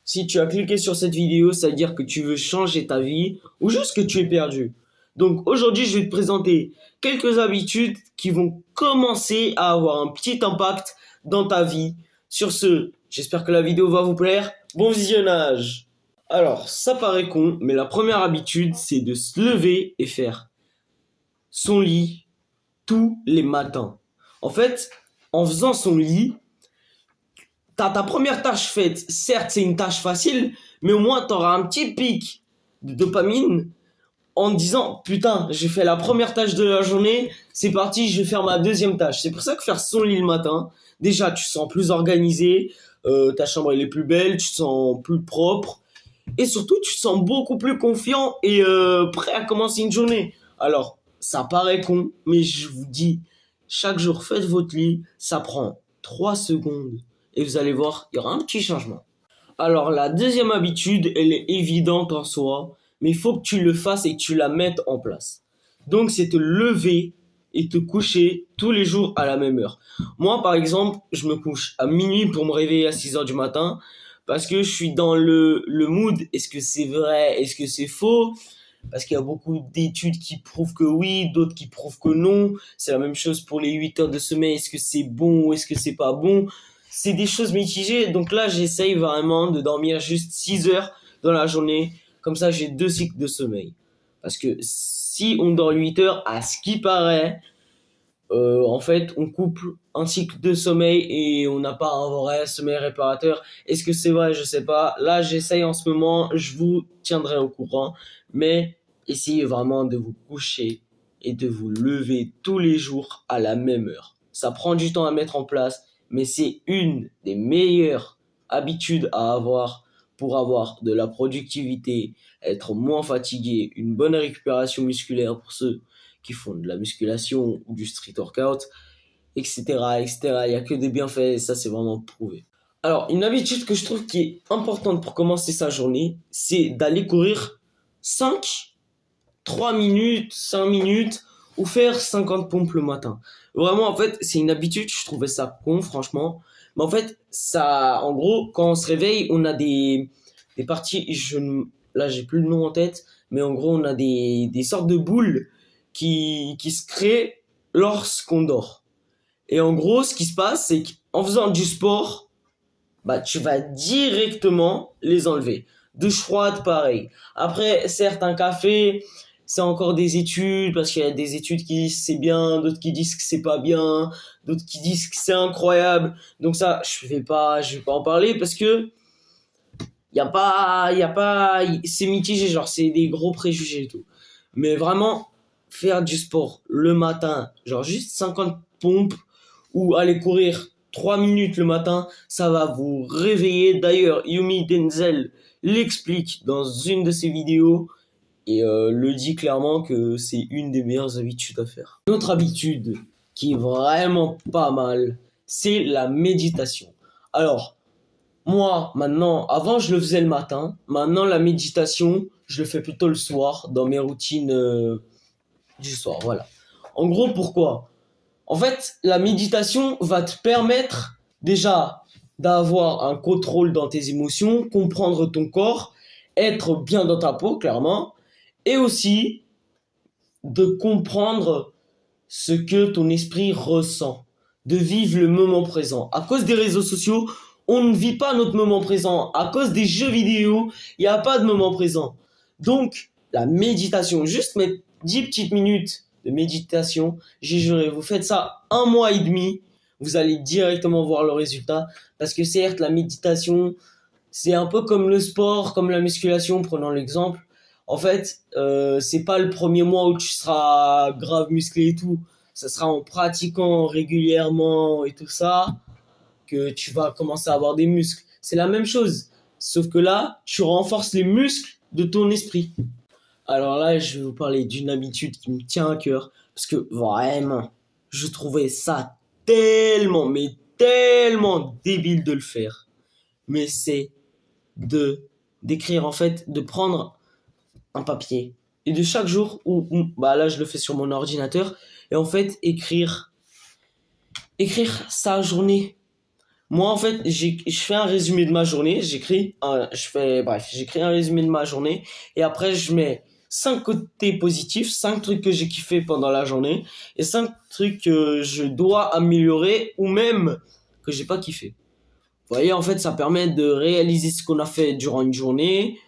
Si tu as cliqué sur cette vidéo, ça veut dire que tu veux changer ta vie ou juste que tu es perdu. Donc aujourd'hui, je vais te présenter quelques habitudes qui vont commencer à avoir un petit impact dans ta vie. Sur ce, j'espère que la vidéo va vous plaire. Bon visionnage! Alors, ça paraît con, mais la première habitude, c'est de se lever et faire son lit tous les matins. En fait, en faisant son lit, t'as ta première tâche faite. Certes, c'est une tâche facile, mais au moins t'auras un petit pic de dopamine en te disant putain, j'ai fait la première tâche de la journée, c'est parti, je vais faire ma deuxième tâche. C'est pour ça que faire son lit le matin, déjà tu te sens plus organisé, ta chambre elle est plus belle, tu te sens plus propre et surtout tu te sens beaucoup plus confiant et prêt à commencer une journée. Alors, ça paraît con, mais je vous dis, chaque jour faites votre lit, ça prend 3 secondes et vous allez voir, il y aura un petit changement. Alors, la deuxième habitude, elle est évidente en soi, mais il faut que tu le fasses et que tu la mettes en place. Donc, c'est te lever et te coucher tous les jours à la même heure. Moi, par exemple, je me couche à minuit pour me réveiller à 6 heures du matin parce que je suis dans le mood. Est-ce que c'est vrai? Est-ce que c'est faux? Parce qu'il y a beaucoup d'études qui prouvent que oui, d'autres qui prouvent que non. C'est la même chose pour les 8 heures de sommeil. Est-ce que c'est bon ou est-ce que c'est pas bon? C'est des choses mitigées. Donc là, j'essaye vraiment de dormir juste 6 heures dans la journée. Comme ça, j'ai 2 cycles de sommeil. Parce que si on dort 8 heures, à ce qui paraît, en fait, on coupe un cycle de sommeil et on n'a pas un vrai sommeil réparateur. Est-ce que c'est vrai? Je sais pas. Là, j'essaye en ce moment. Je vous tiendrai au courant. Mais essayez vraiment de vous coucher et de vous lever tous les jours à la même heure. Ça prend du temps à mettre en place, mais c'est une des meilleures habitudes à avoir pour avoir de la productivité, être moins fatigué, une bonne récupération musculaire pour ceux qui font de la musculation ou du street workout, etc., etc. Il n'y a que des bienfaits et ça, c'est vraiment prouvé. Alors, une habitude que je trouve qui est importante pour commencer sa journée, c'est d'aller courir 5, 3 minutes, 5 minutes ou faire 50 pompes le matin. Vraiment, en fait, c'est une habitude, je trouvais ça con, franchement. Mais en fait, ça, en gros, quand on se réveille, on a des parties, là, j'ai plus le nom en tête, mais en gros, on a des sortes de boules qui se créent lorsqu'on dort. Et en gros, ce qui se passe, c'est qu'en faisant du sport, bah, tu vas directement les enlever. Douche froide, pareil. Après, certes, un café, c'est encore des études, parce qu'il y a des études qui disent que c'est bien, d'autres qui disent que c'est pas bien, d'autres qui disent que c'est incroyable. Donc ça, je vais pas en parler parce que c'est mitigé, genre, c'est des gros préjugés et tout. Mais vraiment, faire du sport le matin, genre juste 50 pompes ou aller courir 3 minutes le matin, ça va vous réveiller. D'ailleurs, Yumi Denzel l'explique dans une de ses vidéos et le dit clairement que c'est une des meilleures habitudes à faire. Une autre habitude qui est vraiment pas mal, c'est la méditation. Alors, moi, maintenant, avant je le faisais le matin, maintenant la méditation, je le fais plutôt le soir, dans mes routines du soir, voilà. En gros, pourquoi? En fait, la méditation va te permettre déjà d'avoir un contrôle dans tes émotions, comprendre ton corps, être bien dans ta peau, clairement, et aussi de comprendre ce que ton esprit ressent, de vivre le moment présent. À cause des réseaux sociaux, on ne vit pas notre moment présent. À cause des jeux vidéo, il n'y a pas de moment présent. Donc, la méditation, juste mettre 10 petites minutes de méditation, j'ai juré, vous faites ça 1 mois et demi, vous allez directement voir le résultat. Parce que certes, la méditation, c'est un peu comme le sport, comme la musculation, prenons l'exemple. En fait, c'est pas le premier mois où tu seras grave musclé et tout. Ça sera en pratiquant régulièrement et tout ça que tu vas commencer à avoir des muscles. C'est la même chose. Sauf que là, tu renforces les muscles de ton esprit. Alors là, je vais vous parler d'une habitude qui me tient à cœur. Parce que vraiment, je trouvais ça tellement, mais tellement débile de le faire. Mais c'est d'écrire, en fait, de prendre un papier. Et de chaque jour, bah là, je le fais sur mon ordinateur. Et en fait, écrire sa journée. Moi, en fait, je fais un résumé de ma journée. J'écris un résumé de ma journée. Et après, je mets 5 côtés positifs, 5 trucs que j'ai kiffé pendant la journée. Et 5 trucs que je dois améliorer ou même que j'ai pas kiffé. Vous voyez, en fait, ça permet de réaliser ce qu'on a fait durant une journée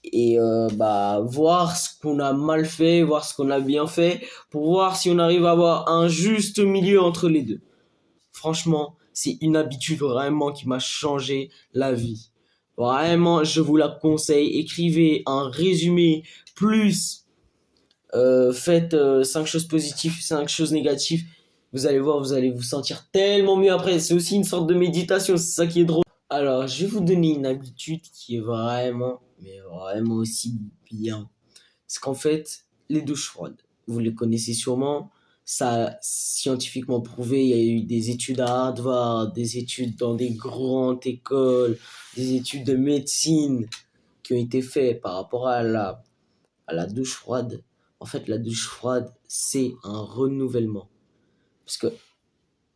et voir ce qu'on a mal fait, voir ce qu'on a bien fait, pour voir si on arrive à avoir un juste milieu entre les deux. Franchement, c'est une habitude vraiment qui m'a changé la vie. Vraiment, je vous la conseille. Écrivez un résumé plus faites 5 choses positives, 5 choses négatives. Vous allez voir, vous allez vous sentir tellement mieux après. C'est aussi une sorte de méditation, c'est ça qui est drôle. Alors, je vais vous donner une habitude qui est vraiment, mais vraiment aussi bien. C'est qu'en fait, les douches froides, vous les connaissez sûrement. Ça a scientifiquement prouvé, il y a eu des études à Harvard, des études dans des grandes écoles, des études de médecine qui ont été faites par rapport à la douche froide. En fait, la douche froide, c'est un renouvellement. Parce que,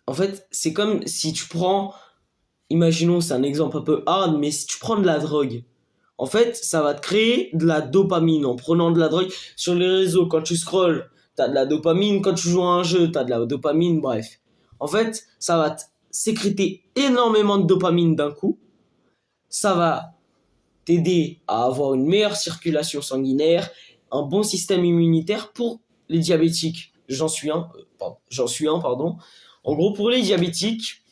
en fait, c'est comme si tu prends, imaginons, c'est un exemple un peu hard, mais si tu prends de la drogue, en fait, ça va te créer de la dopamine en prenant de la drogue sur les réseaux. Quand tu scrolles, t'as de la dopamine. Quand tu joues à un jeu, t'as de la dopamine. Bref. En fait, ça va sécréter énormément de dopamine d'un coup. Ça va t'aider à avoir une meilleure circulation sanguinaire, un bon système immunitaire pour les diabétiques. J'en suis un, pardon. En gros, pour les diabétiques,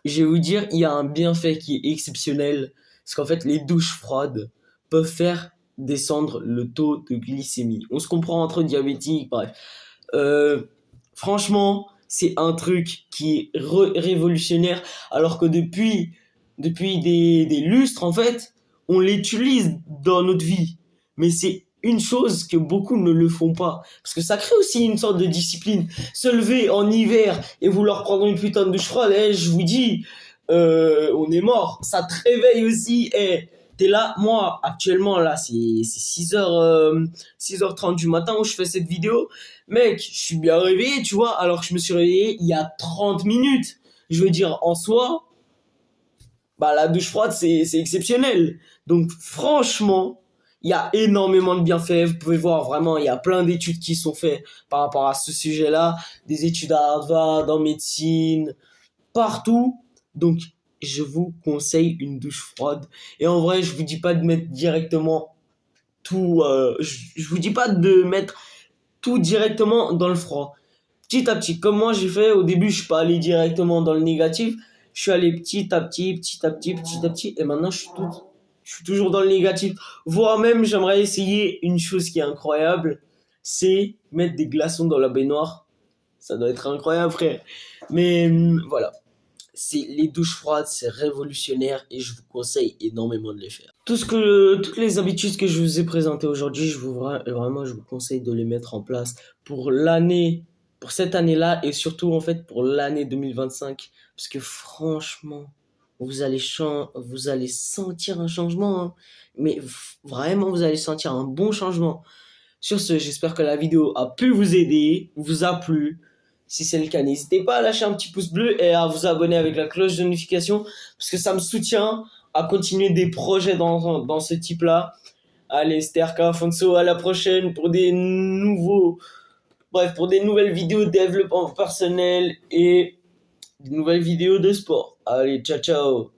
je vais vous dire, il y a un bienfait qui est exceptionnel. C'est qu'en fait, les douches froides peuvent faire descendre le taux de glycémie. On se comprend entre diabétiques, bref. Euh, Franchement, c'est un truc qui est révolutionnaire, alors que depuis des lustres, en fait, on l'utilise dans notre vie. Mais c'est une chose que beaucoup ne le font pas. Parce que ça crée aussi une sorte de discipline. Se lever en hiver et vouloir prendre une putain de douche froide, je vous dis, on est mort. Ça te réveille aussi. T'es là, moi, actuellement, là, c'est 6h30 du matin où je fais cette vidéo. Mec, je suis bien réveillé, tu vois, alors que je me suis réveillé il y a 30 minutes. Je veux dire, en soi, la douche froide, c'est exceptionnel. Donc, franchement, il y a énormément de bienfaits. Vous pouvez voir, vraiment, il y a plein d'études qui sont faites par rapport à ce sujet-là. Des études à Harvard, en médecine, partout. Donc, je vous conseille une douche froide. Et en vrai, je vous dis pas de mettre directement tout. Je vous dis pas de mettre tout directement dans le froid. Petit à petit, comme moi j'ai fait, au début, je suis pas allé directement dans le négatif. Je suis allé petit à petit, petit à petit, petit à petit. Et maintenant, je suis toujours dans le négatif. Voire même, j'aimerais essayer une chose qui est incroyable. C'est mettre des glaçons dans la baignoire. Ça doit être incroyable, frère. Mais voilà. Les douches froides, c'est révolutionnaire et je vous conseille énormément de les faire. Toutes les habitudes que je vous ai présentées aujourd'hui, je vous conseille de les mettre en place pour pour cette année-là et surtout en fait pour l'année 2025. Parce que franchement, vous allez sentir un changement, hein. Mais vraiment, vous allez sentir un bon changement. Sur ce, j'espère que la vidéo a pu vous aider, vous a plu. Si c'est le cas, n'hésitez pas à lâcher un petit pouce bleu et à vous abonner avec la cloche de notification parce que ça me soutient à continuer des projets dans ce type-là. Allez, c'était RK Afonso, à la prochaine pour pour des nouvelles vidéos de développement personnel et des nouvelles vidéos de sport. Allez, ciao ciao.